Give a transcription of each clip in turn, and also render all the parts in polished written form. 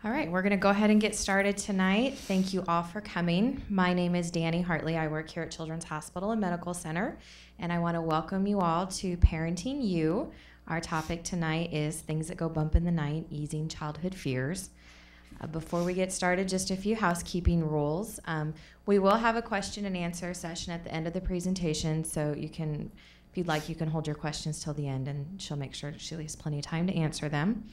All right, we're going to go ahead and get started tonight. Thank you all for coming. My name is Danny Hartley. I work here at Children's Hospital and Medical Center, and I want to welcome you all to Parenting You. Our topic tonight is things that go bump in the night, easing childhood fears. Before we get started, just a few housekeeping rules. We will have a question and answer session at the end of the presentation, so you can, if you'd like, you can hold your questions till the end, and she'll make sure she leaves plenty of time to answer them.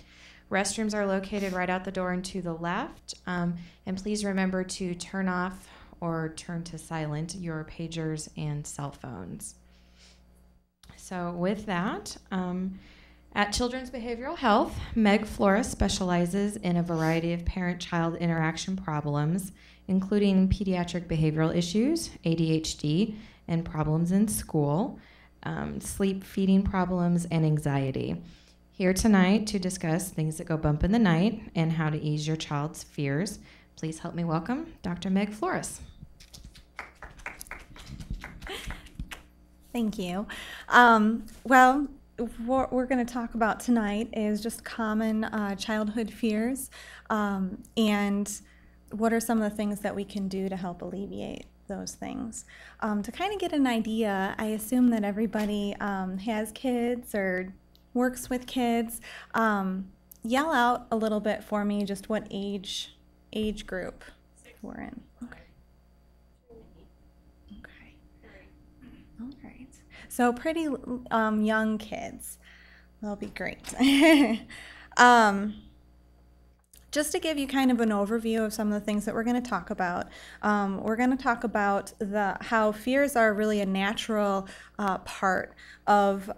Restrooms are located right out the door and to the left. And please remember to turn off or turn to silent your pagers and cell phones. So with that, at Children's Behavioral Health, Meg Flores specializes in a variety of parent-child interaction problems, including pediatric behavioral issues, ADHD, and problems in school, sleep feeding problems, and anxiety. Here tonight to discuss things that go bump in the night and how to ease your child's fears. Please help me welcome Dr. Meg Flores. Thank you. Well, what we're going to talk about tonight is just common childhood fears and what are some of the things that we can do to help alleviate those things. To kind of get an idea, I assume that everybody has kids or works with kids. Yell out a little bit for me just what age group we're in. Okay. Okay. All right. So pretty young kids. That'll be great. Just to give you kind of an overview of some of the things that we're going to talk about, we're going to talk about how fears are really a natural part of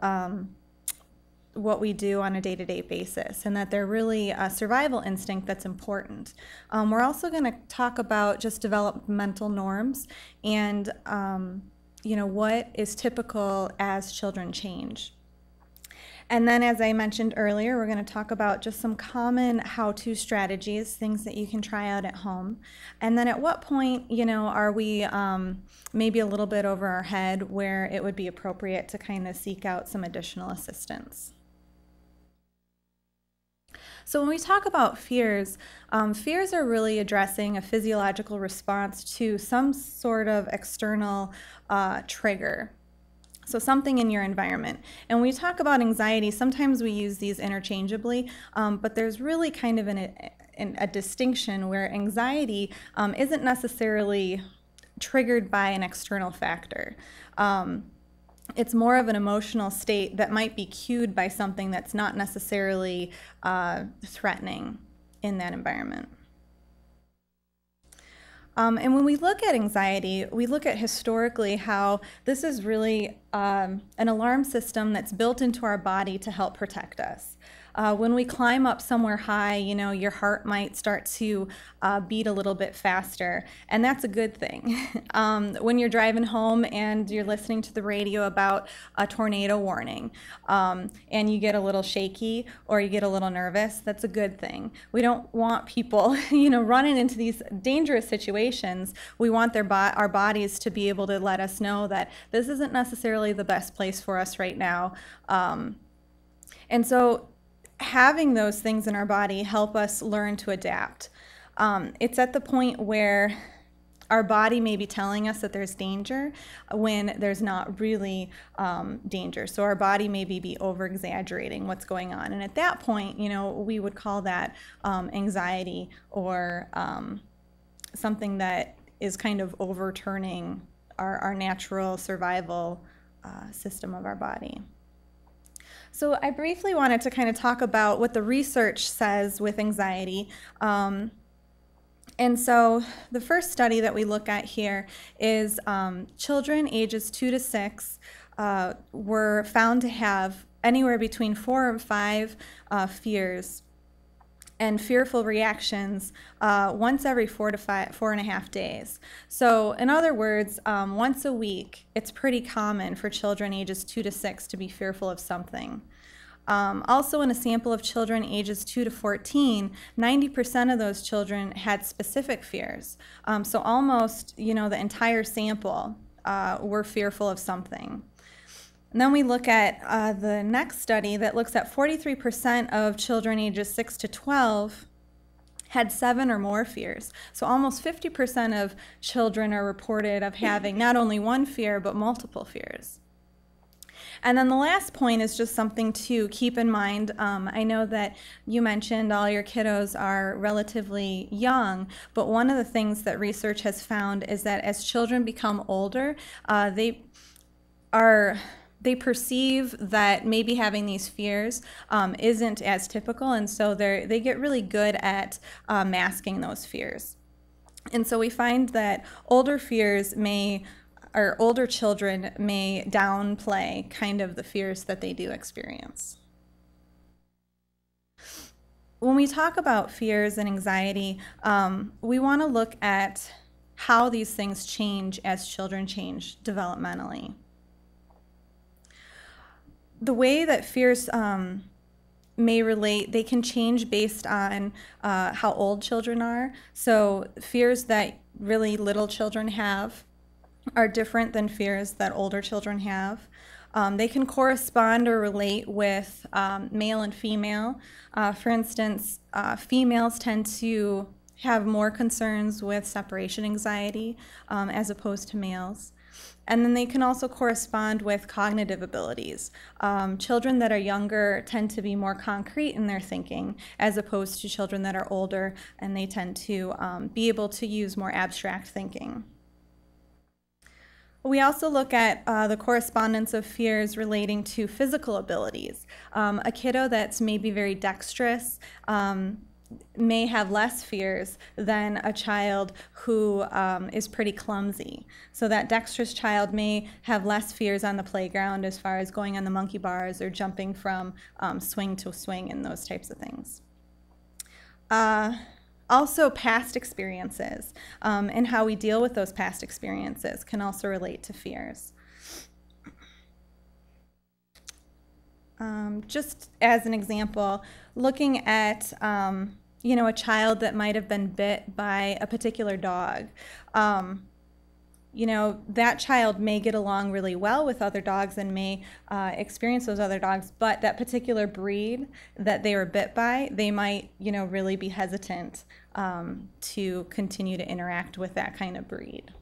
what we do on a day-to-day basis, and that they're really a survival instinct that's important. We're also going to talk about just developmental norms and what is typical as children change. And then, as I mentioned earlier, we're going to talk about just some common how-to strategies, things that you can try out at home. And then at what point, are we maybe a little bit over our head where it would be appropriate to kind of seek out some additional assistance. So when we talk about fears, fears are really addressing a physiological response to some sort of external trigger. So something in your environment. And when we talk about anxiety, sometimes we use these interchangeably, but there's really kind of a distinction where anxiety isn't necessarily triggered by an external factor. It's more of an emotional state that might be cued by something that's not necessarily threatening in that environment. And when we look at anxiety, we look at historically how this is really an alarm system that's built into our body to help protect us. When we climb up somewhere high, your heart might start to beat a little bit faster, and that's a good thing. When you're driving home and you're listening to the radio about a tornado warning, and you get a little shaky or you get a little nervous, that's a good thing. We don't want people, running into these dangerous situations. We want our bodies to be able to let us know that this isn't necessarily the best place for us right now. And so having those things in our body help us learn to adapt. It's at the point where our body may be telling us that there's danger when there's not really danger. So our body maybe be over-exaggerating what's going on. And at that point, we would call that anxiety or something that is kind of overturning our natural survival system of our body. So I briefly wanted to kind of talk about what the research says with anxiety. And so the first study that we look at here is children ages 2 to 6 were found to have anywhere between 4 and 5 fears and fearful reactions once every 4.5 days. So in other words, once a week, it's pretty common for children ages 2 to 6 to be fearful of something. Also in a sample of children ages 2 to 14, 90% of those children had specific fears. So almost, the entire sample were fearful of something. And then we look at the next study that looks at 43% of children ages 6 to 12 had 7 or more fears. So almost 50% of children are reported of having not only one fear, but multiple fears. And then the last point is just something to keep in mind. I know that you mentioned all your kiddos are relatively young, but one of the things that research has found is that as children become older, they perceive that maybe having these fears isn't as typical, and so they get really good at masking those fears. And so we find that older children may downplay kind of the fears that they do experience. When we talk about fears and anxiety, we want to look at how these things change as children change developmentally. The way that fears may relate, they can change based on how old children are. So fears that really little children have are different than fears that older children have. They can correspond or relate with male and female. For instance, females tend to have more concerns with separation anxiety as opposed to males. And then they can also correspond with cognitive abilities. Children that are younger tend to be more concrete in their thinking as opposed to children that are older, and they tend to be able to use more abstract thinking. We also look at the correspondence of fears relating to physical abilities. A kiddo that's maybe very dexterous may have less fears than a child who is pretty clumsy. So that dexterous child may have less fears on the playground as far as going on the monkey bars or jumping from swing to swing and those types of things. Also, past experiences and how we deal with those past experiences can also relate to fears. Just as an example, looking at a child that might have been bit by a particular dog. That child may get along really well with other dogs and may experience those other dogs, but that particular breed that they were bit by, they might, really be hesitant to continue to interact with that kind of breed.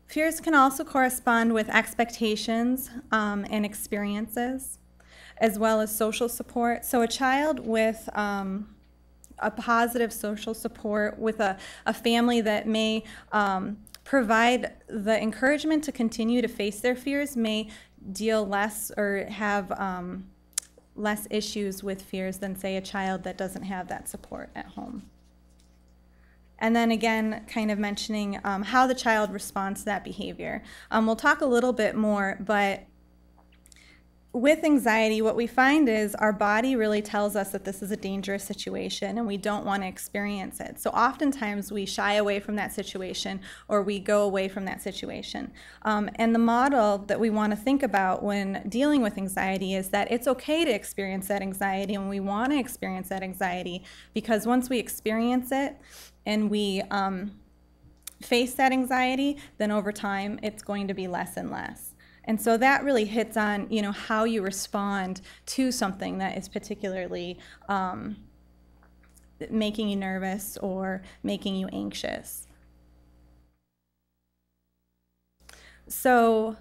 Fears can also correspond with expectations and experiences, as well as social support. So a child with a positive social support with a family that may provide the encouragement to continue to face their fears may deal less or have less issues with fears than, say, a child that doesn't have that support at home. And then again, kind of mentioning how the child responds to that behavior. We'll talk a little bit more, but with anxiety, what we find is our body really tells us that this is a dangerous situation and we don't want to experience it. So oftentimes we shy away from that situation or we go away from that situation. And the model that we want to think about when dealing with anxiety is that it's okay to experience that anxiety, and we want to experience that anxiety because once we experience it and we face that anxiety, then over time it's going to be less and less. And so that really hits on, how you respond to something that is particularly making you nervous or making you anxious. So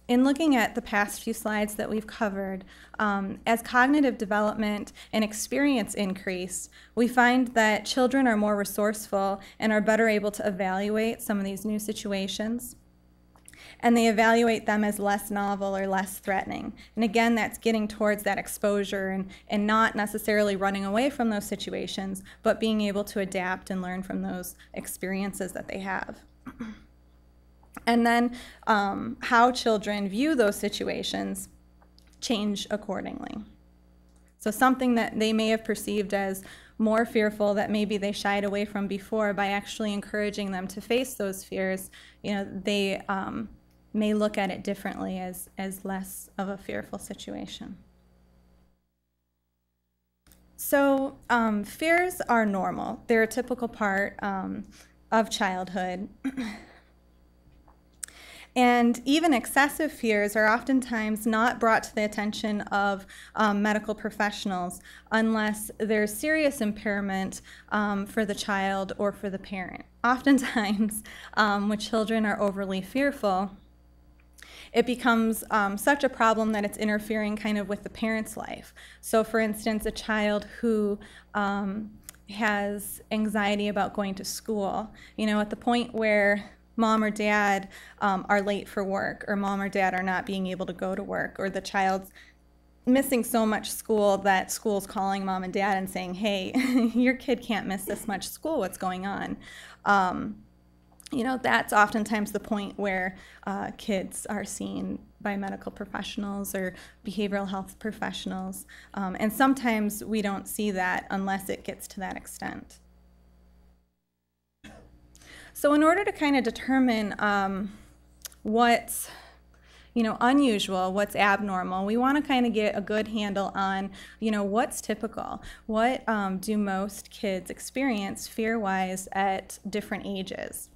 in looking at the past few slides that we've covered, as cognitive development and experience increase, we find that children are more resourceful and are better able to evaluate some of these new situations. And they evaluate them as less novel or less threatening. And again, that's getting towards that exposure and not necessarily running away from those situations, but being able to adapt and learn from those experiences that they have. And then how children view those situations change accordingly. So something that they may have perceived as more fearful that maybe they shied away from before, by actually encouraging them to face those fears, they may look at it differently as less of a fearful situation. So fears are normal. They're a typical part of childhood. And even excessive fears are oftentimes not brought to the attention of medical professionals unless there's serious impairment for the child or for the parent. Oftentimes, when children are overly fearful, it becomes such a problem that it's interfering kind of with the parent's life. So for instance, a child who has anxiety about going to school, at the point where mom or dad are late for work, or mom or dad are not being able to go to work, or the child's missing so much school that school's calling mom and dad and saying, hey, your kid can't miss this much school, what's going on? That's oftentimes the point where kids are seen by medical professionals or behavioral health professionals. And sometimes we don't see that unless it gets to that extent. So in order to kind of determine what's unusual, what's abnormal, we want to kind of get a good handle on, what's typical. What do most kids experience fear-wise at different ages?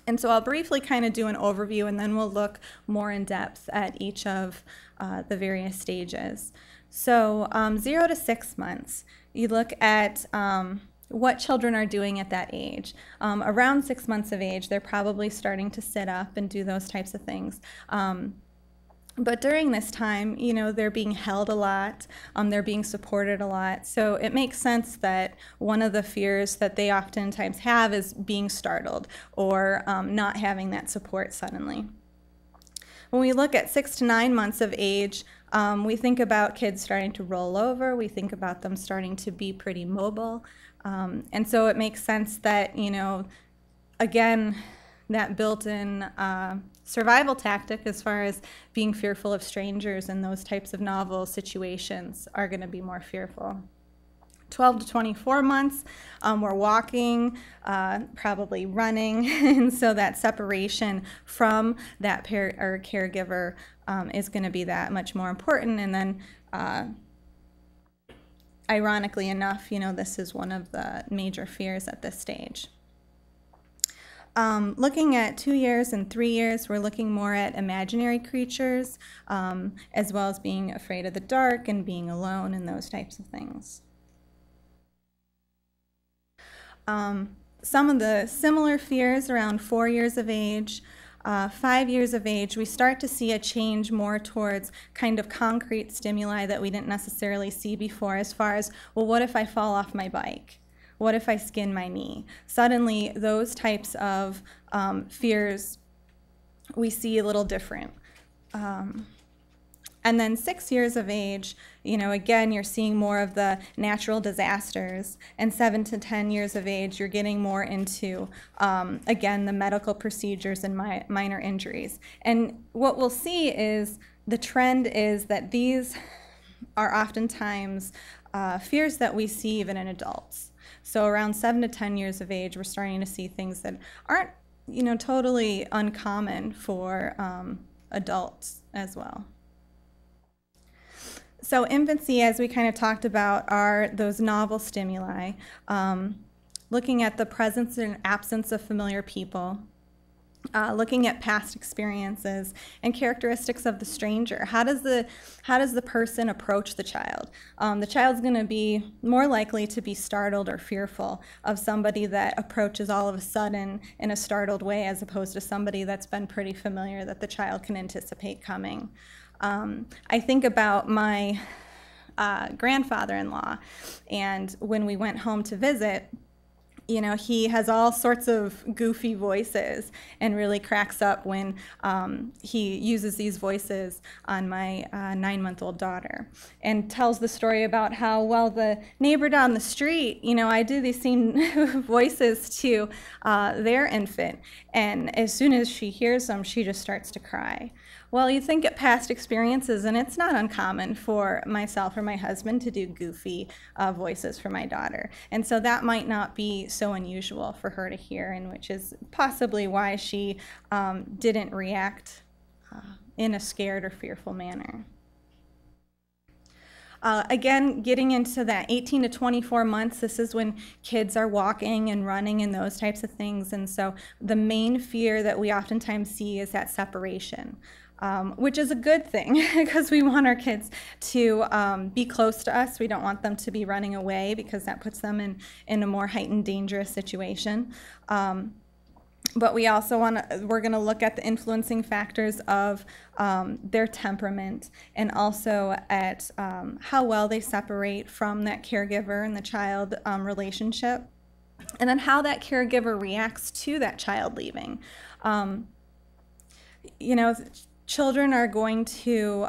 And so I'll briefly kind of do an overview, and then we'll look more in depth at each of the various stages. So 0 to 6 months, you look at what children are doing at that age. Around 6 months of age, they're probably starting to sit up and do those types of things. But during this time, they're being held a lot, they're being supported a lot. So it makes sense that one of the fears that they oftentimes have is being startled or not having that support suddenly. When we look at 6 to 9 months of age, we think about kids starting to roll over, we think about them starting to be pretty mobile. And so it makes sense that, again, that built-in survival tactic as far as being fearful of strangers and those types of novel situations are going to be more fearful. 12 to 24 months, we're walking, probably running, and so that separation from that parent or caregiver is going to be that much more important. And then ironically enough, this is one of the major fears at this stage. Looking at 2 years and 3 years, we're looking more at imaginary creatures, as well as being afraid of the dark and being alone and those types of things. Some of the similar fears around 4 years of age, 5 years of age, we start to see a change more towards kind of concrete stimuli that we didn't necessarily see before, as far as, well, what if I fall off my bike? What if I skin my knee? Suddenly, those types of fears we see a little different. And then 6 years of age, again, you're seeing more of the natural disasters. And 7 to 10 years of age, you're getting more into, again, the medical procedures and minor injuries. And what we'll see is the trend is that these are oftentimes fears that we see even in adults. So around 7 to 10 years of age, we're starting to see things that aren't, totally uncommon for adults as well. So infancy, as we kind of talked about, are those novel stimuli, looking at the presence and absence of familiar people, looking at past experiences and characteristics of the stranger. How does the person approach the child? The child's going to be more likely to be startled or fearful of somebody that approaches all of a sudden in a startled way, as opposed to somebody that's been pretty familiar that the child can anticipate coming. I think about my grandfather-in-law, and when we went home to visit, he has all sorts of goofy voices and really cracks up when he uses these voices on my 9-month-old daughter, and tells the story about how, well, the neighbor down the street, I do these same voices to their infant, and as soon as she hears them, she just starts to cry. Well, you think at past experiences, and it's not uncommon for myself or my husband to do goofy voices for my daughter. And so that might not be so unusual for her to hear, and which is possibly why she didn't react in a scared or fearful manner. Again, getting into that 18 to 24 months, this is when kids are walking and running and those types of things. And so the main fear that we oftentimes see is that separation. Which is a good thing because we want our kids to be close to us. We don't want them to be running away because that puts them in a more heightened, dangerous situation. But we also we're going to look at the influencing factors of their temperament and also at how well they separate from that caregiver and the child relationship, and then how that caregiver reacts to that child leaving. You know, children are going to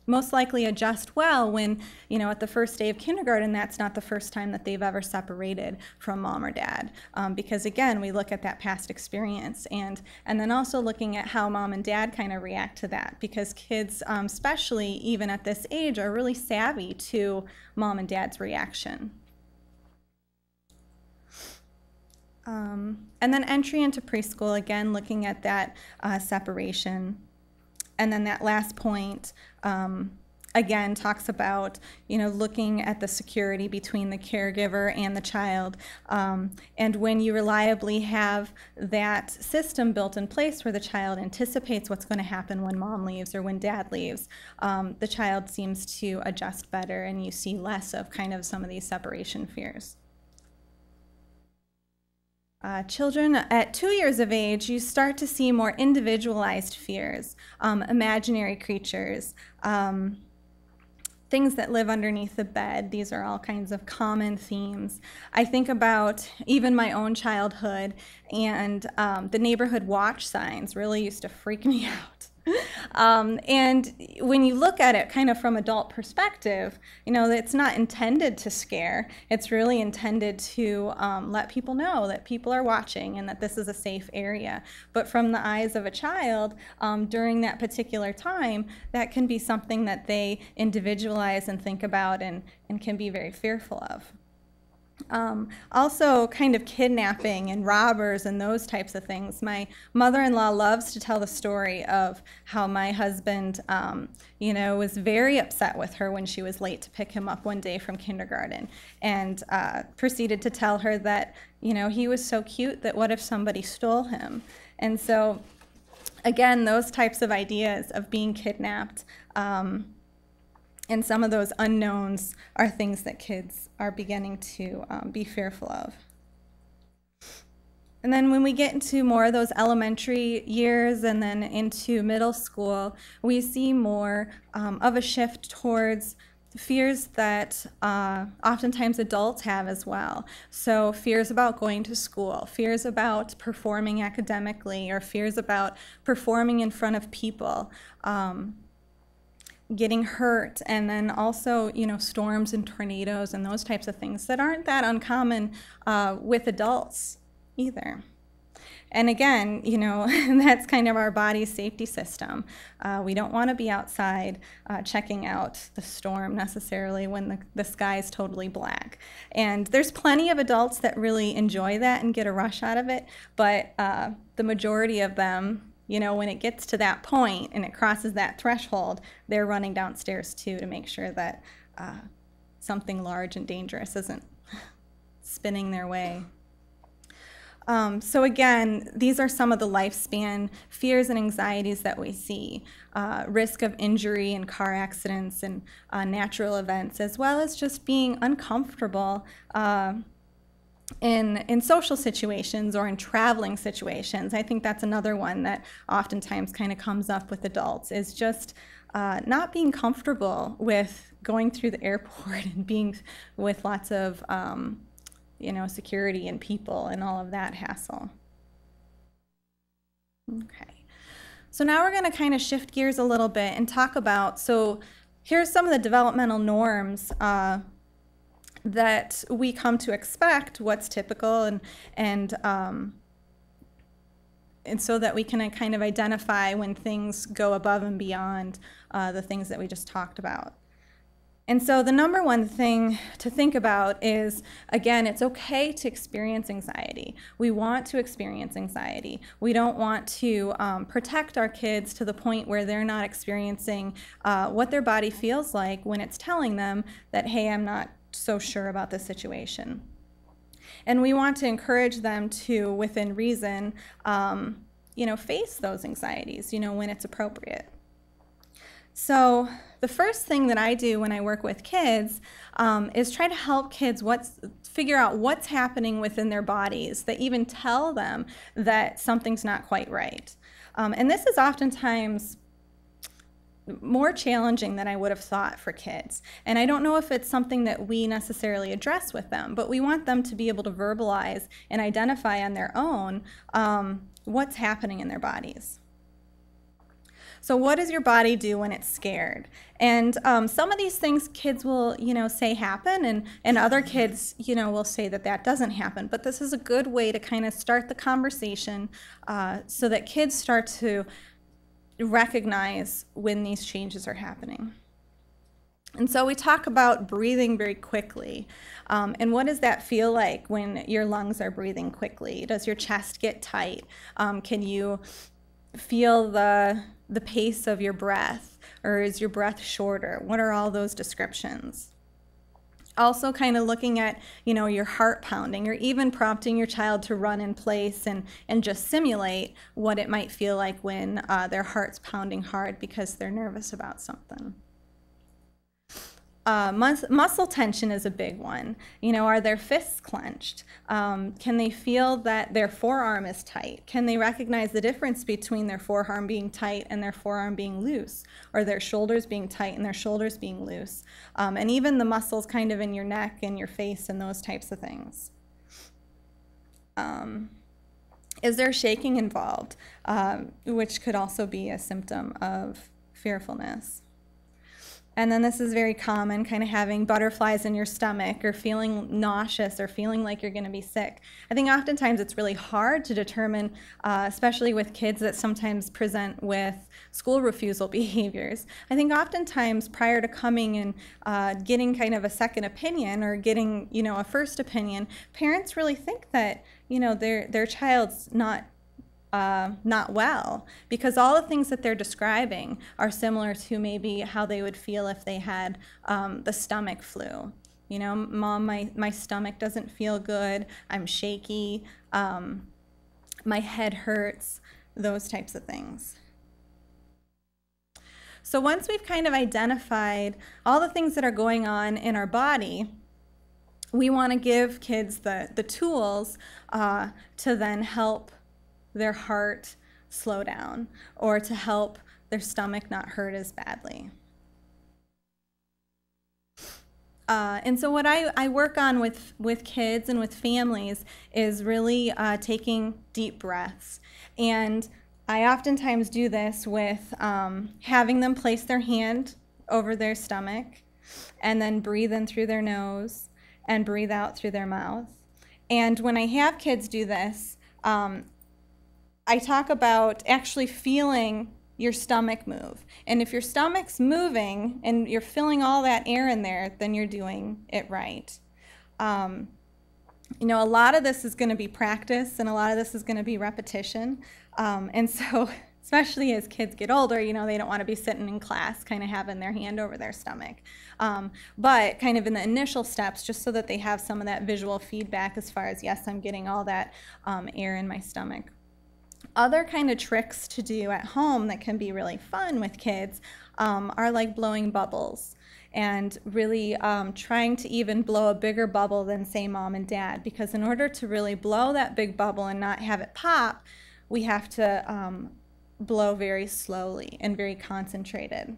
most likely adjust well when, you know, at the first day of kindergarten, that's not the first time that they've ever separated from mom or dad. Because again, we look at that past experience and then also looking at how mom and dad kind of react to that, because kids, especially even at this age, are really savvy to mom and dad's reaction. And then entry into preschool, again, looking at that separation. And then that last point, again, talks about, you know, looking at the security between the caregiver and the child. And when you reliably have that system built in place where the child anticipates what's going to happen when mom leaves or when dad leaves, the child seems to adjust better and you see less of kind of some of these separation fears. Children at 2 years of age, you start to see more individualized fears, imaginary creatures, things that live underneath the bed. These are all kinds of common themes. I think about even my own childhood, and the neighborhood watch signs really used to freak me out. And when you look at it kind of from adult perspective, you know, it's not intended to scare. It's really intended to let people know that people are watching and that this is a safe area. But from the eyes of a child, during that particular time, that can be something that they individualize and think about and can be very fearful of. Also kind of kidnapping and robbers and those types of things. My mother-in-law loves to tell the story of how my husband, you know, was very upset with her when she was late to pick him up one day from kindergarten, and proceeded to tell her that, you know, he was so cute that what if somebody stole him? And so, again, those types of ideas of being kidnapped, and some of those unknowns are things that kids are beginning to be fearful of. And then when we get into more of those elementary years and then into middle school, we see more of a shift towards fears that oftentimes adults have as well. So fears about going to school, fears about performing academically, or fears about performing in front of people. Getting hurt, and then also, you know, storms and tornadoes and those types of things that aren't that uncommon with adults either. And again, you know, that's kind of our body's safety system. We don't want to be outside checking out the storm necessarily when the sky is totally black. And there's plenty of adults that really enjoy that and get a rush out of it, but the majority of them, you know, when it gets to that point and it crosses that threshold, they're running downstairs too to make sure that something large and dangerous isn't spinning their way. So again, these are some of the lifespan fears and anxieties that we see. Risk of injury and car accidents and natural events, as well as just being uncomfortable in social situations or in traveling situations. I think that's another one that oftentimes kind of comes up with adults, is just not being comfortable with going through the airport and being with lots of you know, security and people and all of that hassle. Okay, so now we're going to kind of shift gears a little bit and talk about, so here's some of the developmental norms that we come to expect, what's typical, and so that we can kind of identify when things go above and beyond the things that we just talked about. And so the number one thing to think about is, again, it's okay to experience anxiety. We want to experience anxiety. We don't want to protect our kids to the point where they're not experiencing what their body feels like when it's telling them that, hey, I'm not so sure about this situation. And we want to encourage them to, within reason, face those anxieties, when it's appropriate. So the first thing that I do when I work with kids is try to help kids figure out what's happening within their bodies that even tell them that something's not quite right. And this is oftentimes more challenging than I would have thought for kids. And I don't know if it's something that we necessarily address with them, but we want them to be able to verbalize and identify on their own what's happening in their bodies. So what does your body do when it's scared? And some of these things kids will, say happen, and other kids, will say that doesn't happen. But this is a good way to kind of start the conversation so that kids start to recognize when these changes are happening. And so we talk about breathing very quickly. And what does that feel like when your lungs are breathing quickly? Does your chest get tight? Can you feel the pace of your breath, or is your breath shorter? What are all those descriptions? Also kind of looking at, your heart pounding, or even prompting your child to run in place and just simulate what it might feel like when their heart's pounding hard because they're nervous about something. Muscle tension is a big one. Are their fists clenched? Can they feel that their forearm is tight? Can they recognize the difference between their forearm being tight and their forearm being loose, or their shoulders being tight and their shoulders being loose? And even the muscles kind of in your neck and your face and those types of things. Is there shaking involved, which could also be a symptom of fearfulness? And then this is very common, kind of having butterflies in your stomach, or feeling nauseous, or feeling like you're going to be sick. I think oftentimes it's really hard to determine, especially with kids that sometimes present with school refusal behaviors. I think oftentimes prior to coming and getting kind of a second opinion, or getting, a first opinion, parents really think that, their child's not well, because all the things that they're describing are similar to maybe how they would feel if they had the stomach flu. Mom, my stomach doesn't feel good, I'm shaky, my head hurts, those types of things. So once we've kind of identified all the things that are going on in our body, we want to give kids the tools to then help their heart slow down, or to help their stomach not hurt as badly. And so what I work on with kids and with families is really taking deep breaths. And I oftentimes do this with having them place their hand over their stomach, and then breathe in through their nose and breathe out through their mouth. And when I have kids do this, I talk about actually feeling your stomach move. And if your stomach's moving and you're feeling all that air in there, then you're doing it right. A lot of this is going to be practice, and a lot of this is going to be repetition. And so, especially as kids get older, they don't want to be sitting in class kind of having their hand over their stomach. But kind of in the initial steps, just so that they have some of that visual feedback as far as, yes, I'm getting all that air in my stomach. Other kind of tricks to do at home that can be really fun with kids are like blowing bubbles, and really trying to even blow a bigger bubble than, say, mom and dad, because in order to really blow that big bubble and not have it pop, we have to blow very slowly and very concentrated.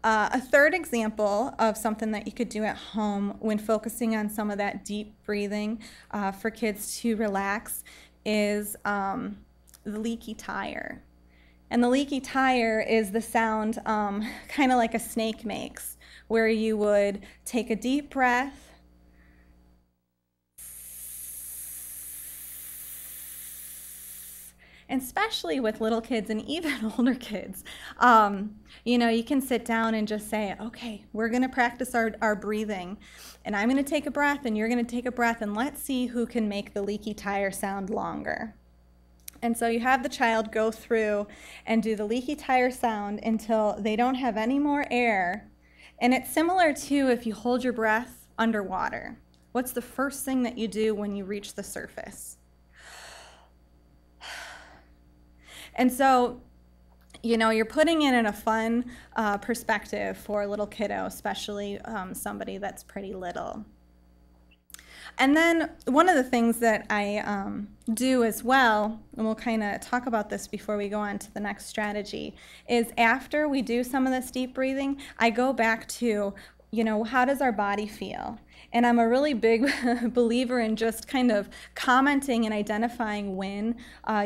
A third example of something that you could do at home when focusing on some of that deep breathing for kids to relax is the leaky tire. And the leaky tire is the sound kind of like a snake makes, where you would take a deep breath, And especially with little kids and even older kids, you can sit down and just say, okay, we're going to practice our breathing. And I'm going to take a breath and you're going to take a breath, and let's see who can make the leaky tire sound longer. And so you have the child go through and do the leaky tire sound until they don't have any more air. And it's similar to if you hold your breath underwater. What's the first thing that you do when you reach the surface? And so, you're putting it in a fun perspective for a little kiddo, especially somebody that's pretty little. And then one of the things that I do as well, and we'll kind of talk about this before we go on to the next strategy, is after we do some of this deep breathing, I go back to, how does our body feel? And I'm a really big believer in just kind of commenting and identifying when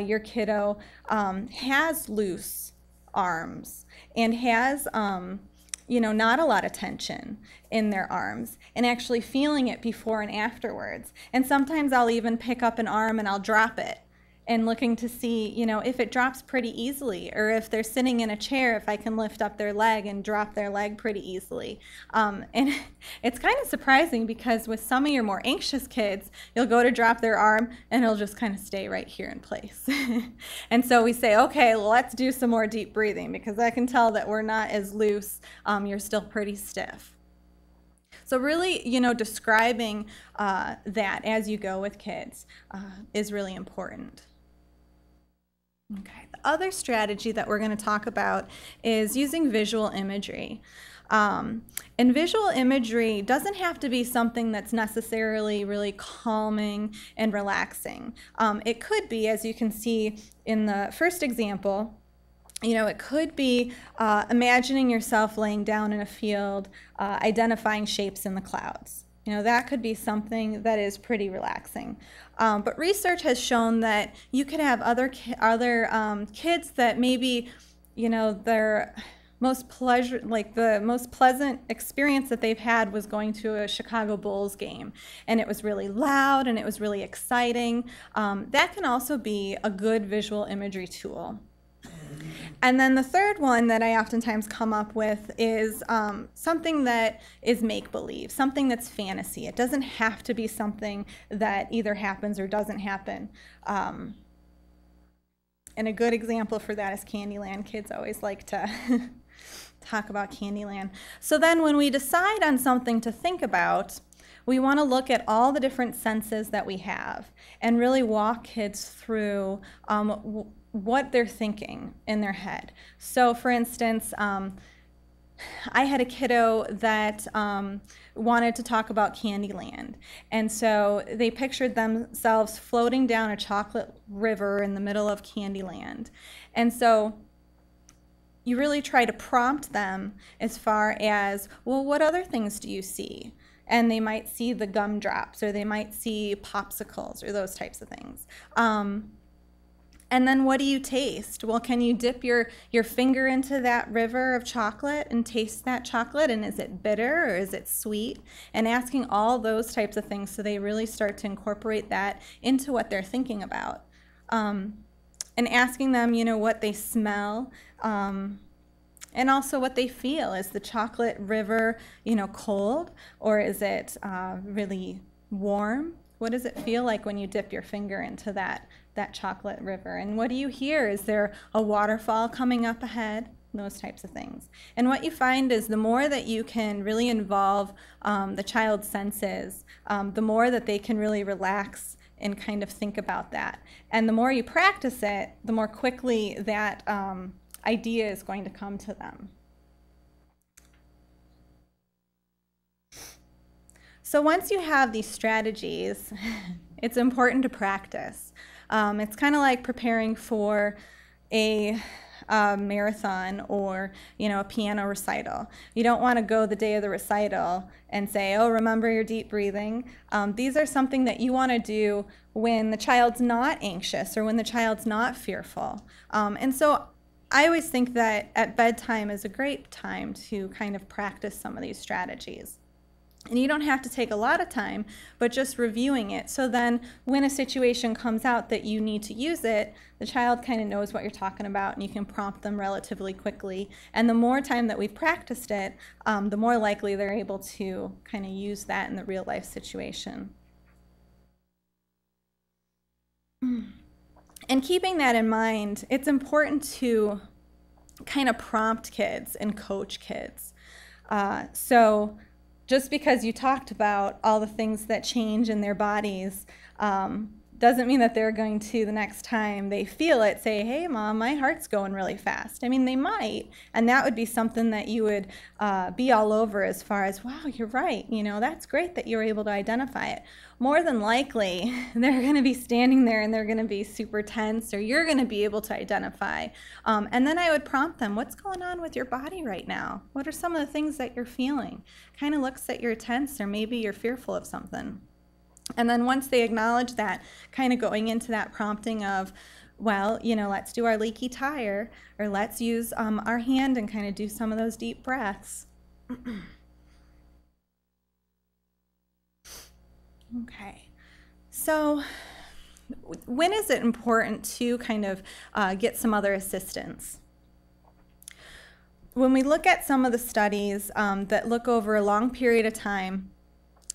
your kiddo has loose arms and has not a lot of tension in their arms, and actually feeling it before and afterwards. And sometimes I'll even pick up an arm and I'll drop it, and looking to see, if it drops pretty easily, or if they're sitting in a chair, if I can lift up their leg and drop their leg pretty easily. And it's kind of surprising because with some of your more anxious kids, you'll go to drop their arm and it'll just kind of stay right here in place. And so we say, okay, let's do some more deep breathing, because I can tell that we're not as loose. You're still pretty stiff. So really, describing that as you go with kids is really important. Okay, the other strategy that we're going to talk about is using visual imagery. And visual imagery doesn't have to be something that's necessarily really calming and relaxing. It could be, as you can see in the first example, it could be imagining yourself laying down in a field, identifying shapes in the clouds. That could be something that is pretty relaxing. But research has shown that you could have other kids that maybe, their most the most pleasant experience that they've had was going to a Chicago Bulls game, and it was really loud and it was really exciting. That can also be a good visual imagery tool. And then the third one that I oftentimes come up with is something that is make-believe, something that's fantasy. It doesn't have to be something that either happens or doesn't happen. And a good example for that is Candyland. Kids always like to talk about Candyland. So then when we decide on something to think about, we want to look at all the different senses that we have and really walk kids through what they're thinking in their head. So for instance, I had a kiddo that wanted to talk about Candyland. And so they pictured themselves floating down a chocolate river in the middle of Candyland. And so you really try to prompt them as far as, well, what other things do you see? And they might see the gumdrops, or they might see popsicles, or those types of things. And then what do you taste? Well, can you dip your finger into that river of chocolate and taste that chocolate? And is it bitter or is it sweet? And asking all those types of things so they really start to incorporate that into what they're thinking about. And asking them, what they smell, and also what they feel. Is the chocolate river, cold, or is it really warm? What does it feel like when you dip your finger into that chocolate river? And what do you hear? Is there a waterfall coming up ahead? Those types of things. And what you find is the more that you can really involve the child's senses, the more that they can really relax and kind of think about that. And the more you practice it, the more quickly that idea is going to come to them. So once you have these strategies, it's important to practice. It's kind of like preparing for a marathon or a piano recital. You don't want to go the day of the recital and say, oh, remember your deep breathing. These are something that you want to do when the child's not anxious or when the child's not fearful. And so I always think that at bedtime is a great time to kind of practice some of these strategies. And you don't have to take a lot of time, but just reviewing it. So then when a situation comes out that you need to use it, the child kind of knows what you're talking about and you can prompt them relatively quickly. And the more time that we've practiced it, the more likely they're able to kind of use that in the real life situation. And keeping that in mind, it's important to kind of prompt kids and coach kids. So just because you talked about all the things that change in their bodies doesn't mean that they're going to, the next time they feel it, say, hey, Mom, my heart's going really fast. I mean, they might, and that would be something that you would be all over as far as, wow, you're right. You know, that's great that you're able to identify it. More than likely, they're going to be standing there and they're going to be super tense, or you're going to be able to identify. And then I would prompt them, what's going on with your body right now? What are some of the things that you're feeling? Kind of looks that you're tense, or maybe you're fearful of something. And then once they acknowledge that, kind of going into that prompting of, well, you know, let's do our leaky tire, or let's use our hand and kind of do some of those deep breaths. Okay, so when is it important to kind of get some other assistance? When we look at some of the studies that look over a long period of time,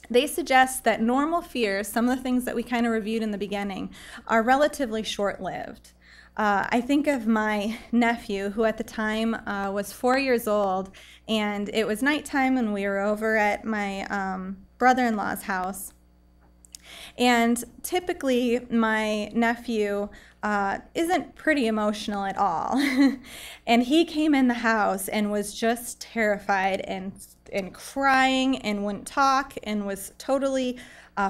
they suggest that normal fears, some of the things that we kind of reviewed in the beginning, are relatively short-lived. I think of my nephew, who at the time was 4 years old, and it was nighttime and we were over at my brother-in-law's house. And typically my nephew isn't pretty emotional at all. And he came in the house and was just terrified and crying and wouldn't talk and was totally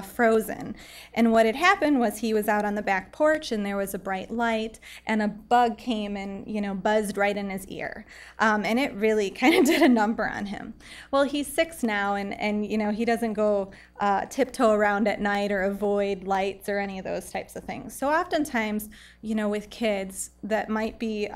frozen. And what had happened was he was out on the back porch and there was a bright light and a bug came and, you know, buzzed right in his ear. And it really kind of did a number on him. Well, he's 6 now and you know, he doesn't go tiptoe around at night or avoid lights or any of those types of things. So oftentimes, you know, with kids that might be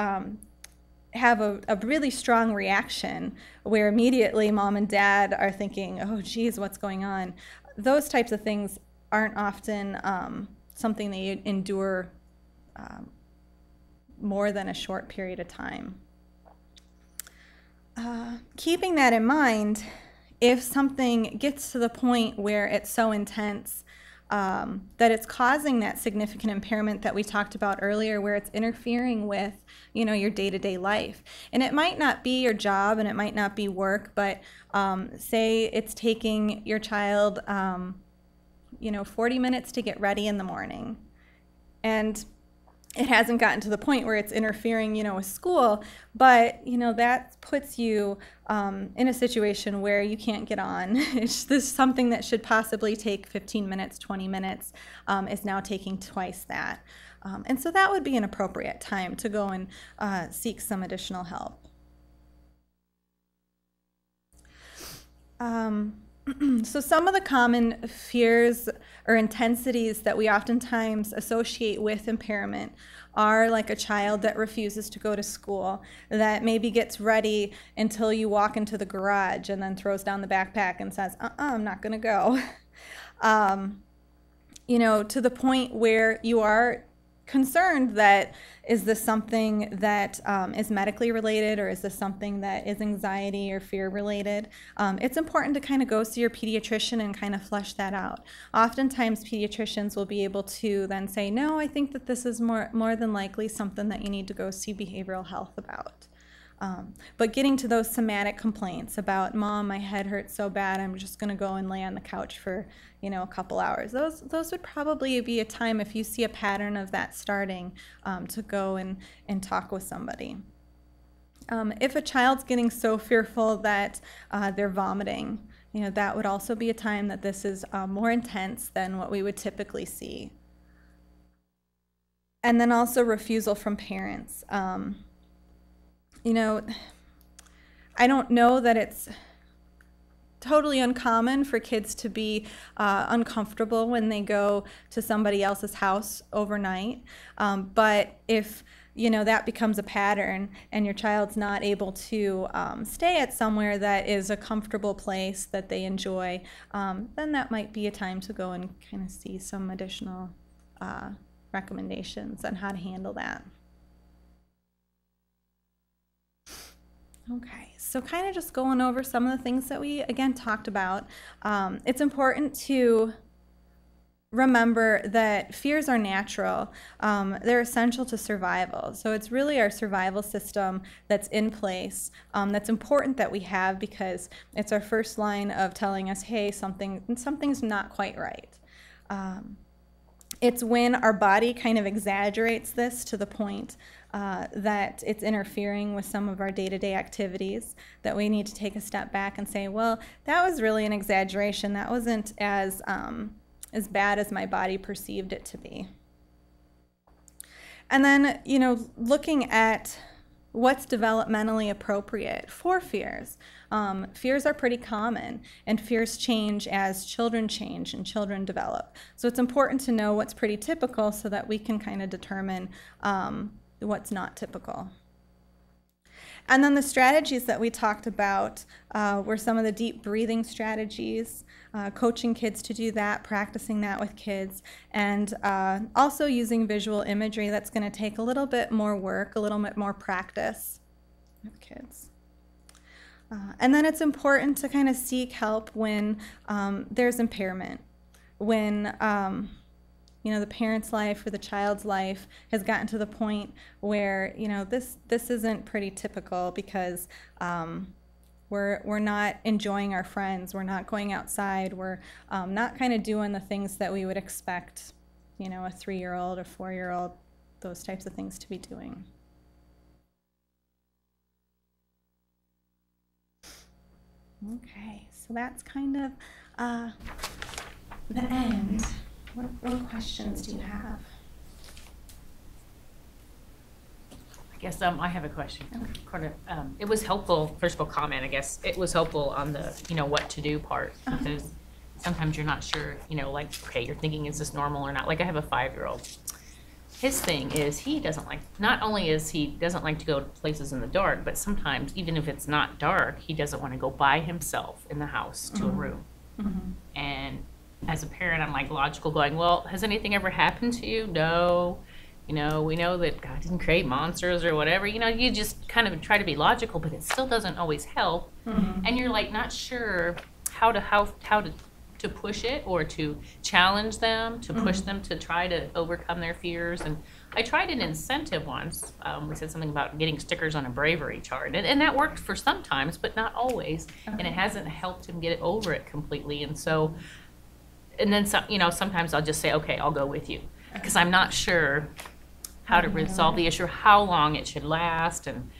have a really strong reaction where immediately mom and dad are thinking, oh geez, what's going on? Those types of things aren't often something they endure more than a short period of time. Keeping that in mind, if something gets to the point where it's so intense that it's causing that significant impairment that we talked about earlier, where it's interfering with, you know, your day-to-day life. And it might not be your job and it might not be work, but say it's taking your child, you know, 40 minutes to get ready in the morning. And it hasn't gotten to the point where it's interfering, you know, with school, but, you know, that puts you in a situation where you can't get on. It's this something that should possibly take 15 minutes, 20 minutes, is now taking twice that. And so that would be an appropriate time to go and seek some additional help. So some of the common fears or intensities that we oftentimes associate with impairment are like a child that refuses to go to school, that maybe gets ready until you walk into the garage and then throws down the backpack and says, I'm not going to go. You know, to the point where you are concerned that, is this something that is medically related, or is this something that is anxiety or fear related? It's important to kind of go see your pediatrician and kind of flesh that out. Oftentimes pediatricians will be able to then say, no, I think that this is more than likely something that you need to go see behavioral health about. But getting to those somatic complaints about, Mom, my head hurts so bad, I'm just going to go and lay on the couch for, you know, a couple hours. Those would probably be a time, if you see a pattern of that starting, to go and talk with somebody. If a child's getting so fearful that they're vomiting, you know, that would also be a time that this is more intense than what we would typically see. And then also refusal from parents. You know, I don't know that it's totally uncommon for kids to be uncomfortable when they go to somebody else's house overnight. But if that becomes a pattern and your child's not able to stay at somewhere that is a comfortable place that they enjoy, then that might be a time to go and kind of see some additional recommendations on how to handle that. Okay, so kind of just going over some of the things that we, again, talked about. It's important to remember that fears are natural. They're essential to survival. So it's really our survival system that's in place that's important that we have, because it's our first line of telling us, hey, something's not quite right. It's when our body kind of exaggerates this to the point that it's interfering with some of our day-to-day activities, that we need to take a step back and say, well, that was really an exaggeration. That wasn't as bad as my body perceived it to be. And then, looking at what's developmentally appropriate for fears. Fears are pretty common, and fears change as children change and children develop. So it's important to know what's pretty typical so that we can kind of determine what's not typical. And then the strategies that we talked about were some of the deep breathing strategies, coaching kids to do that, practicing that with kids, and also using visual imagery. That's going to take a little bit more work, a little bit more practice with kids. And then it's important to kind of seek help when there's impairment, when the parent's life or the child's life has gotten to the point where this isn't pretty typical, because we're not enjoying our friends, we're not going outside, we're not kind of doing the things that we would expect a 3-year-old or 4-year-old, those types of things to be doing. Okay, so that's kind of the end. What questions do you have? I guess I have a question. Okay. It was helpful, first of all, comment, I guess. It was helpful on the, what to do part, because sometimes you're not sure, like, okay, you're thinking, is this normal or not? Like, I have a 5-year-old. His thing is he doesn't like, not only is he doesn't like to go to places in the dark, but sometimes, even if it's not dark, he doesn't want to go by himself in the house to a room. Mm-hmm. And as a parent, I'm like logical going, well, has anything ever happened to you? No. We know that God didn't create monsters or whatever. You just kind of try to be logical, but it still doesn't always help. Mm-hmm. And you're like not sure how to push it or to challenge them, to push them to try to overcome their fears. And I tried an incentive once. We said something about getting stickers on a bravery chart. And that worked for sometimes, but not always. Okay. And it hasn't helped him get over it completely. And so, and then sometimes I'll just say, okay, I'll go with you, because I'm not sure how to resolve the issue, how long it should last, and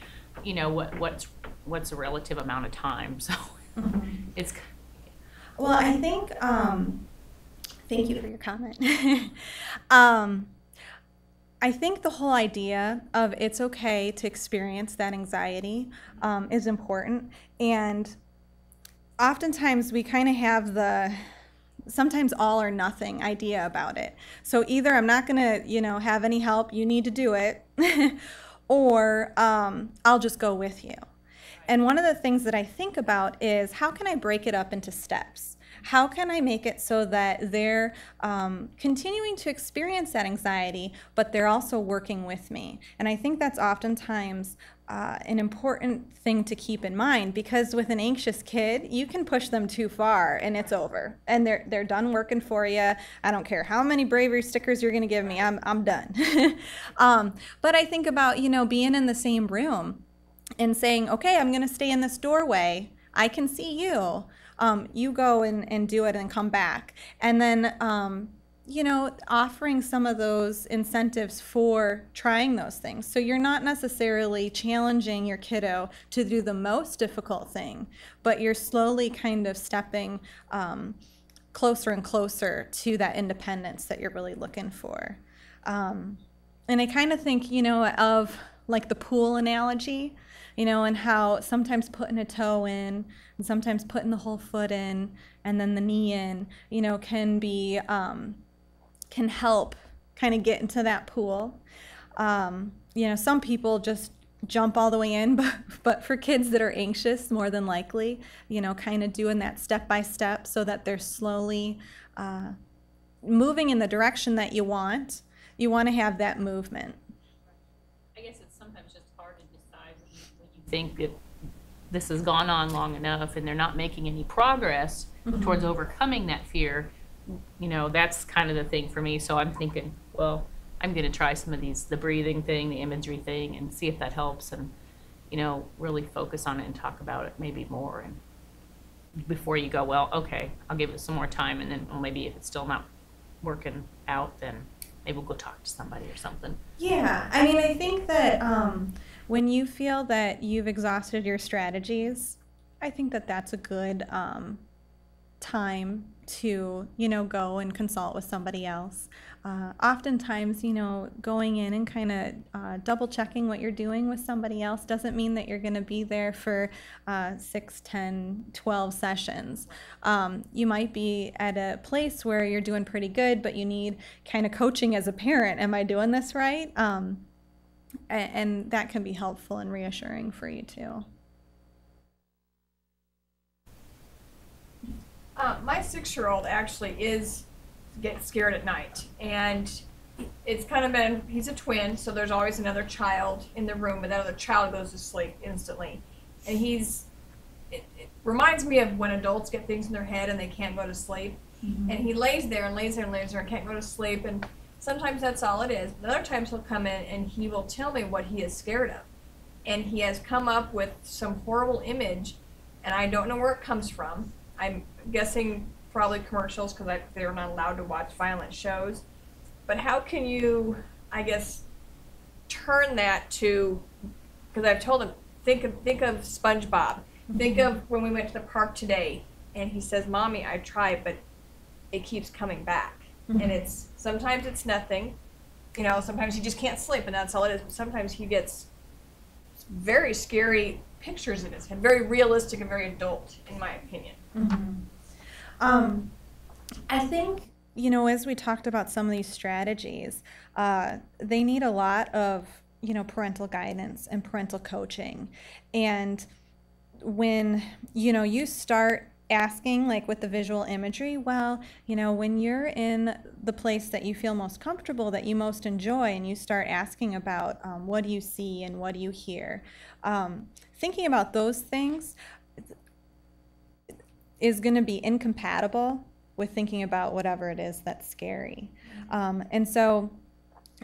what's a relative amount of time. So it's. Well, I think. Thank you for your comment. I think the whole idea of it's okay to experience that anxiety is important, and oftentimes we kind of have the sometimes all or nothing idea about it. So either I'm not going to, have any help, you need to do it, or I'll just go with you. And one of the things that I think about is, how can I break it up into steps? How can I make it so that they're continuing to experience that anxiety, but they're also working with me? And I think that's oftentimes an important thing to keep in mind, because with an anxious kid, you can push them too far and it's over. And they're done working for you. I don't care how many bravery stickers you're going to give me. I'm done. But I think about, being in the same room and saying, okay, I'm going to stay in this doorway. I can see you. You go and do it and come back. And then, offering some of those incentives for trying those things. So you're not necessarily challenging your kiddo to do the most difficult thing, but you're slowly kind of stepping closer and closer to that independence that you're really looking for. And I kind of think, of like the pool analogy, and how sometimes putting a toe in and sometimes putting the whole foot in and then the knee in, can be, can help kind of get into that pool. Some people just jump all the way in, but for kids that are anxious, more than likely, kind of doing that step by step so that they're slowly moving in the direction that you want. You want to have that movement. I guess it's sometimes just hard to decide when you think that this has gone on long enough and they're not making any progress towards overcoming that fear. That's kind of the thing for me. So I'm thinking, well, I'm going to try some of the breathing thing, the imagery thing, and see if that helps, and, really focus on it and talk about it maybe more. And before you go, well, okay, I'll give it some more time, and then, well, maybe if it's still not working out, then maybe we'll go talk to somebody or something. Yeah, I think that when you feel that you've exhausted your strategies, I think that that's a good time to, go and consult with somebody else. Oftentimes, going in and kind of double checking what you're doing with somebody else doesn't mean that you're going to be there for 6, 10, 12 sessions. You might be at a place where you're doing pretty good, but you need kind of coaching as a parent. Am I doing this right? And that can be helpful and reassuring for you too. My 6-year-old actually gets scared at night, and it's kind of been, he's a twin, so there's always another child in the room, but that other child goes to sleep instantly. And it reminds me of when adults get things in their head and they can't go to sleep. And he lays there and lays there and lays there and can't go to sleep, and sometimes that's all it is. But other times he'll come in and he will tell me what he is scared of. And he has come up with some horrible image, and I don't know where it comes from. I'm guessing probably commercials, because they're not allowed to watch violent shows. But how can you, I guess, turn that to, because I've told him, think of SpongeBob. Think of when we went to the park today, and he says, "Mommy, I tried, but it keeps coming back." And sometimes it's nothing. Sometimes he just can't sleep, and that's all it is. But sometimes he gets very scary pictures in his head, very realistic and very adult, in my opinion. I think, as we talked about some of these strategies, they need a lot of, parental guidance and parental coaching. And when, you start asking, like with the visual imagery, well, when you're in the place that you feel most comfortable, that you most enjoy, and you start asking about what do you see and what do you hear, thinking about those things is going to be incompatible with thinking about whatever it is that's scary. And so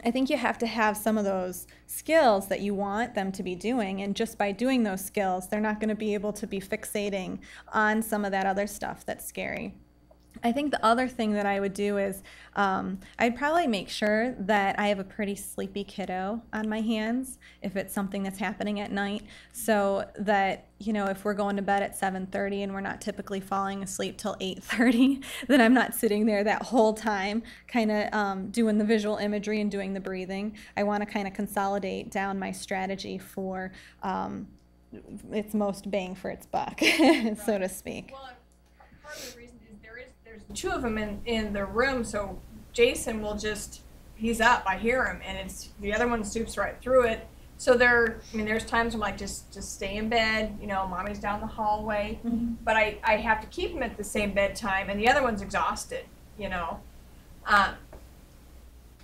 I think you have to have some of those skills that you want them to be doing, and just by doing those skills, they're not going to be able to be fixating on some of that other stuff that's scary. I think the other thing that I would do is I'd probably make sure that I have a pretty sleepy kiddo on my hands if it's something that's happening at night, so that, if we're going to bed at 7:30 and we're not typically falling asleep till 8:30, then I'm not sitting there that whole time kind of doing the visual imagery and doing the breathing. I want to kind of consolidate down my strategy for its most bang for its buck, so to speak. Well, part of the reason is there's 2 of them in the room, so Jason will he's up, I hear him, and the other one swoops right through it. So there's times I'm like, just stay in bed, Mommy's down the hallway, but I have to keep him at the same bedtime, and the other one's exhausted,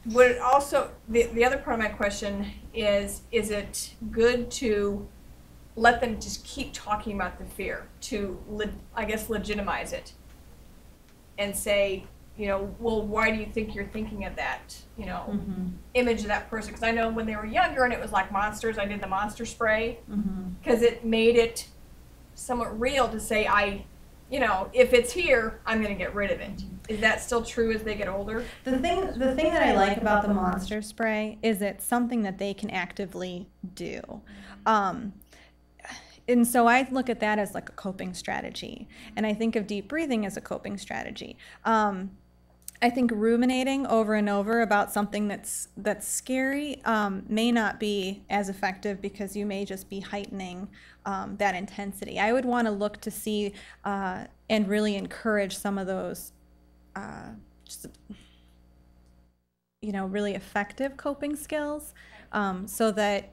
Would it also, the other part of my question is it good to let them just keep talking about the fear to, I guess, legitimize it and say, well, why do you think you're thinking of that, image of that person? Because I know when they were younger and it was like monsters, I did the monster spray because it made it somewhat real to say, if it's here, I'm going to get rid of it. Is that still true as they get older? The thing that I like about the monster spray is it's something that they can actively do. And so I look at that as like a coping strategy. And I think of deep breathing as a coping strategy. I think ruminating over and over about something that's scary may not be as effective, because you may just be heightening that intensity. I would want to look to see and really encourage some of those just, really effective coping skills, so that,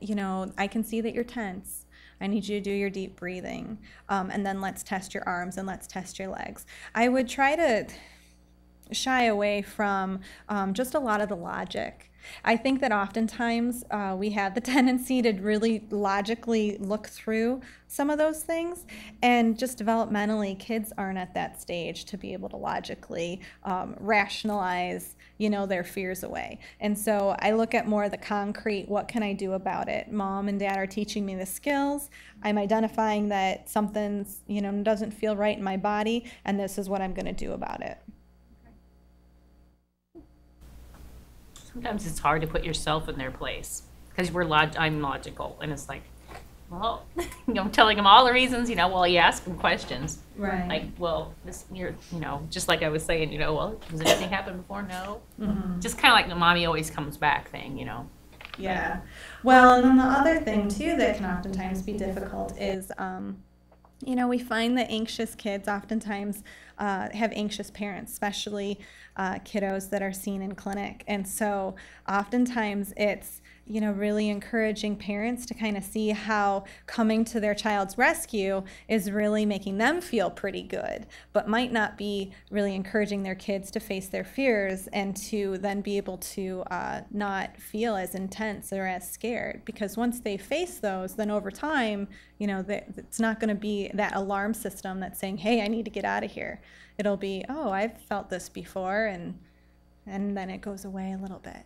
I can see that you're tense. I need you to do your deep breathing, and then let's test your arms and let's test your legs. I would try to shy away from just a lot of the logic. I think that oftentimes we have the tendency to really logically look through some of those things, and just developmentally, kids aren't at that stage to be able to logically rationalize, their fears away. And so I look at more of the concrete, what can I do about it? Mom and dad are teaching me the skills. I'm identifying that something's, doesn't feel right in my body, and this is what I'm going to do about it. Sometimes it's hard to put yourself in their place, because I'm logical, and it's like, well, I'm telling them all the reasons, well, you ask them questions. Right. Like, well, just like I was saying, well, has anything happened before? No. Mm-hmm. Just kind of like the mommy always comes back thing, Yeah. Well, and then the other thing, too, that can oftentimes be difficult is, we find that anxious kids oftentimes have anxious parents, especially kiddos that are seen in clinic. And so oftentimes it's, really encouraging parents to kind of see how coming to their child's rescue is really making them feel pretty good, but might not be really encouraging their kids to face their fears and to then be able to not feel as intense or as scared. Because once they face those, then over time, it's not going to be that alarm system that's saying, hey, I need to get out of here. It'll be, oh, I've felt this before, and then it goes away a little bit.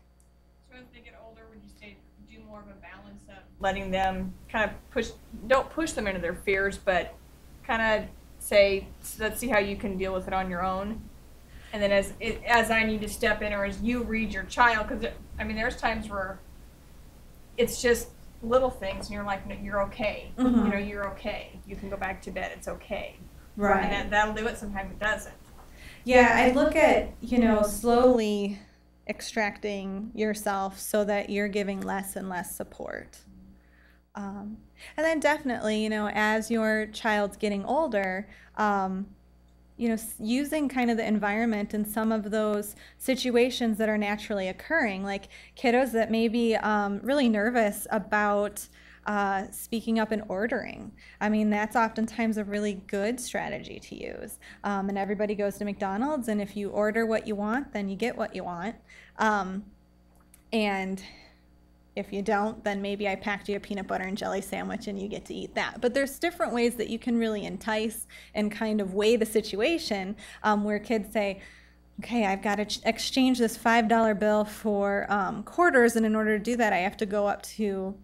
So as they get older, would you say do more of a balance of letting them kind of don't push them into their fears, but kind of say, let's see how you can deal with it on your own? And then as I need to step in, or as you read your child, because there's times where it's just little things, and you're like, no, you're okay. Mm-hmm. You're okay. You can go back to bed. It's okay. Right. And that'll do it. Sometimes it doesn't. Yeah, I look at, slowly extracting yourself so that you're giving less and less support. And then definitely, as your child's getting older, using kind of the environment and some of those situations that are naturally occurring, like kiddos that may be really nervous about speaking up and ordering. That's oftentimes a really good strategy to use. And everybody goes to McDonald's, and if you order what you want, then you get what you want. And if you don't, then maybe I packed you a peanut butter and jelly sandwich and you get to eat that. But there's different ways that you can really entice and kind of weigh the situation, where kids say, okay, I've got to exchange this $5 bill for quarters, and in order to do that, I have to go up to,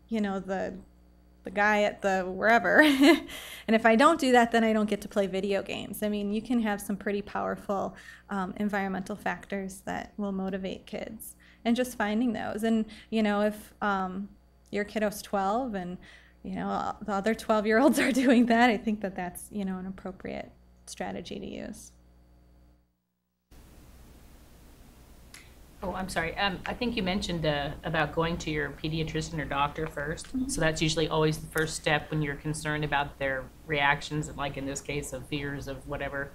the guy at the wherever. And if I don't do that, then I don't get to play video games. You can have some pretty powerful environmental factors that will motivate kids, and just finding those. And, if your kiddo's 12 and, the other 12-year-olds are doing that, I think that that's, an appropriate strategy to use. Oh, I'm sorry. I think you mentioned about going to your pediatrician or doctor first. Mm-hmm. So that's usually always the first step when you're concerned about their reactions, like in this case of fears of whatever.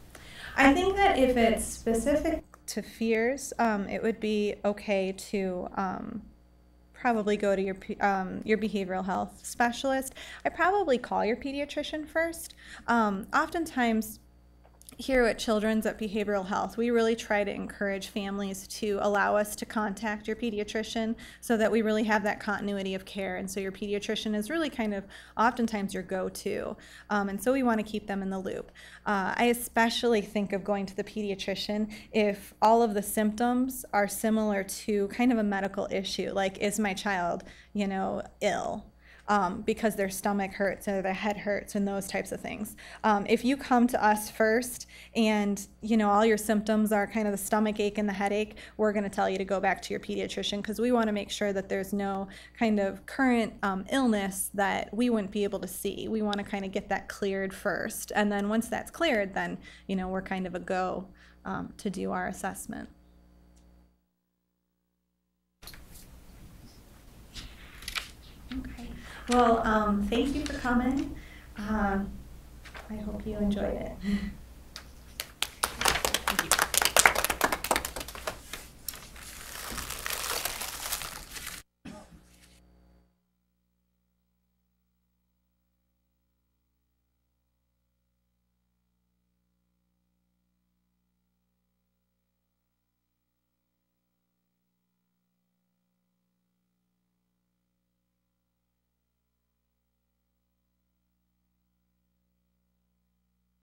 I think that if it's specific to fears, it would be okay to probably go to your behavioral health specialist. I probably call your pediatrician first. Oftentimes, here at Children's at Behavioral Health, we really try to encourage families to allow us to contact your pediatrician so that we really have that continuity of care. And so your pediatrician is really kind of oftentimes your go-to. And so we want to keep them in the loop. I especially think of going to the pediatrician if all of the symptoms are similar to kind of a medical issue, like, is my child, ill? Because their stomach hurts or their head hurts and those types of things. If you come to us first and, all your symptoms are kind of the stomach ache and the headache, we're going to tell you to go back to your pediatrician, because we want to make sure that there's no kind of current illness that we wouldn't be able to see. We want to kind of get that cleared first. And then once that's cleared, then, we're kind of a go to do our assessment. Well, thank you for coming. I hope you enjoyed it.